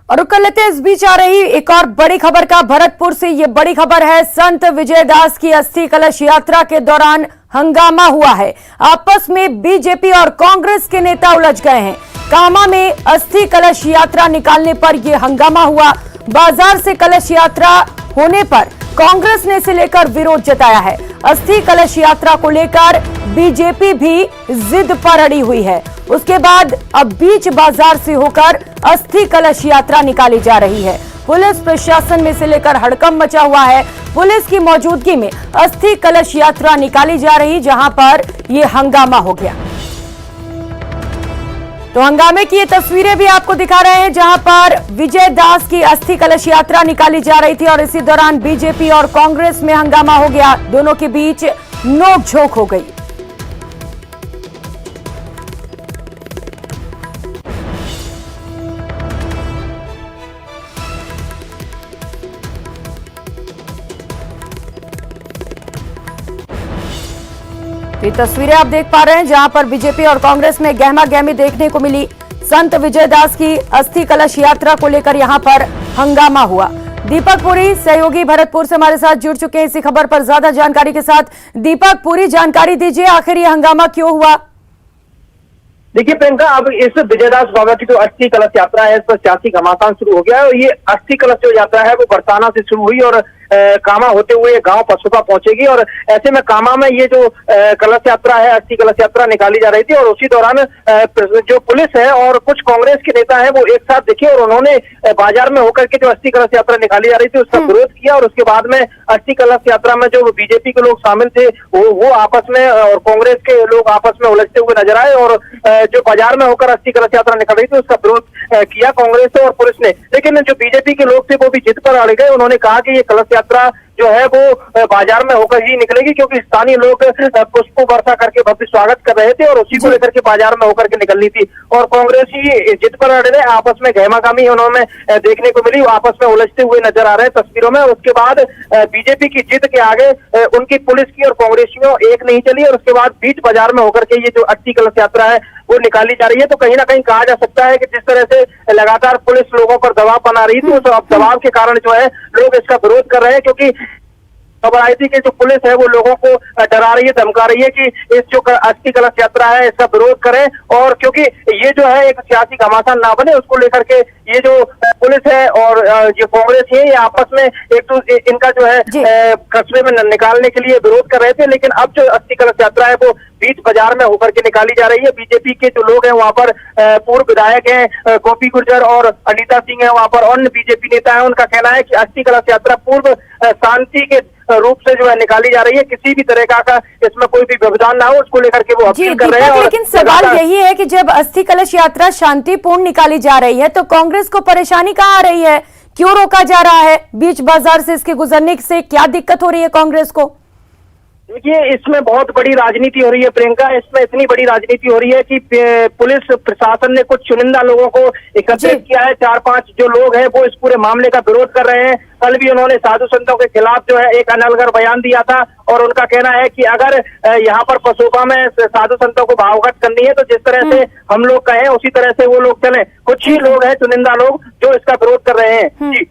और कर लेते हैं इस बीच आ रही एक और बड़ी खबर का भरतपुर से। ये बड़ी खबर है, संत विजयदास की अस्थि कलश यात्रा के दौरान हंगामा हुआ है। आपस में बीजेपी और कांग्रेस के नेता उलझ गए हैं। कामा में अस्थि कलश यात्रा निकालने पर यह हंगामा हुआ। बाजार से कलश यात्रा होने पर कांग्रेस ने इसे लेकर विरोध जताया है। अस्थि कलश यात्रा को लेकर बीजेपी भी जिद पर अड़ी हुई है। उसके बाद अब बीच बाजार से होकर अस्थि कलश यात्रा निकाली जा रही है। पुलिस प्रशासन में से लेकर हड़कंप मचा हुआ है। पुलिस की मौजूदगी में अस्थि कलश यात्रा निकाली जा रही, जहां पर यह हंगामा हो गया। तो हंगामे की ये तस्वीरें भी आपको दिखा रहे हैं, जहां पर विजय दास की अस्थि कलश यात्रा निकाली जा रही थी और इसी दौरान बीजेपी और कांग्रेस में हंगामा हो गया। दोनों के बीच नोकझोंक हो गई। ये तस्वीरें आप देख पा रहे हैं, जहां पर बीजेपी और कांग्रेस में गहमा गहमी देखने को मिली। संत विजयदास की अस्थि कलश यात्रा को लेकर यहां पर हंगामा हुआ। दीपक पुरी सहयोगी भरतपुर से हमारे साथ जुड़ चुके हैं इसी खबर पर ज्यादा जानकारी के साथ। दीपक, पूरी जानकारी दीजिए, आखिर ये हंगामा क्यों हुआ? देखिए प्रियंका, अब इस विजयदास बाबा की जो अस्थि कलश यात्रा है, इस पर सियासी घमासान शुरू हो गया है। और ये अस्थि कलश जो यात्रा है वो बरसाना से शुरू हुई और कामा होते हुए गांव पसुपा पहुंचेगी। और ऐसे में कामा में ये जो कलश यात्रा है, अस्थि कलश यात्रा निकाली जा रही थी। और उसी दौरान जो पुलिस है और कुछ कांग्रेस के नेता है वो एक साथ दिखे और उन्होंने बाजार में होकर के जो अस्थि कलश यात्रा निकाली जा रही थी उसका विरोध किया। और उसके बाद में अस्थि कलश यात्रा में जो बीजेपी के लोग शामिल थे वो आपस में और कांग्रेस के लोग आपस में उलझते हुए नजर आए। और जो बाजार में होकर अस्थि कलश यात्रा निकल रही थी उसका विरोध किया कांग्रेस और पुलिस ने। लेकिन जो बीजेपी के लोग थे वो भी जिद पर अड़ गए। उन्होंने कहा कि ये कलश यात्रा जो है वो बाजार में होकर ही निकलेगी, क्योंकि स्थानीय लोग पुष्प वर्षा करके भव्य स्वागत कर रहे थे और उसी को लेकर के बाजार में होकर के निकलनी थी। और कांग्रेस ही जिद पर अड़ गए। आपस में गहमागहमी उन्होंने देखने को मिली, आपस में उलझते हुए नजर आ रहे हैं तस्वीरों में। उसके बाद बीजेपी की जिद के आगे उनकी पुलिस की और कांग्रेसियों एक नहीं चली और उसके बाद बीच बाजार में होकर के ये जो अस्थि कलश यात्रा है वो निकाली जा रही है। तो कहीं ना कहीं कहा जा सकता है कि जिस तरह से लगातार पुलिस लोगों पर दबाव बना रही थी, उस दबाव के कारण जो है लोग इसका विरोध कर रहे हैं। क्योंकि खबर आई थी कि जो पुलिस है वो लोगों को डरा रही है, धमका रही है कि इस जो अस्थि कलश यात्रा है इसका विरोध करें। और क्योंकि ये जो है एक सियासी घमासान ना बने, उसको लेकर के ये जो पुलिस है और ये कांग्रेस है ये आपस में इनका जो है कस्बे में निकालने के लिए विरोध कर रहे थे। लेकिन अब जो अस्थि कलश यात्रा है वो बीच बाजार में होकर के निकाली जा रही है। बीजेपी के जो लोग हैं वहां पर पूर्व विधायक हैं गोपी गुर्जर और अनीता सिंह है, वहां पर अन्य बीजेपी नेता है। उनका कहना है कि अस्थि कलश यात्रा पूर्व शांति के रूप से जो है निकाली जा रही है, किसी भी तरह का इसमें कोई भी व्यवधान ना हो, उसको लेकर के वो अपील कर रहे हैं। लेकिन सवाल यही है कि जब अस्थि कलश यात्रा शांतिपूर्ण निकाली जा रही है तो कांग्रेस को परेशानी कहाँ आ रही है? क्यों रोका जा रहा है? बीच बाजार से इसके गुजरने से क्या दिक्कत हो रही है कांग्रेस को? देखिए, इसमें बहुत बड़ी राजनीति हो रही है प्रियंका। इसमें इतनी बड़ी राजनीति हो रही है कि पुलिस प्रशासन ने कुछ चुनिंदा लोगों को एकत्रित किया है। 4-5 जो लोग हैं वो इस पूरे मामले का विरोध कर रहे हैं। कल भी उन्होंने साधु संतों के खिलाफ जो है एक अनलगर बयान दिया था और उनका कहना है कि अगर यहाँ पर पसोपा में साधु संतों को भावगत करनी है तो जिस तरह से हम लोग कहें उसी तरह से वो लोग चलें। कुछ ही लोग हैं चुनिंदा लोग जो इसका विरोध कर रहे हैं। जी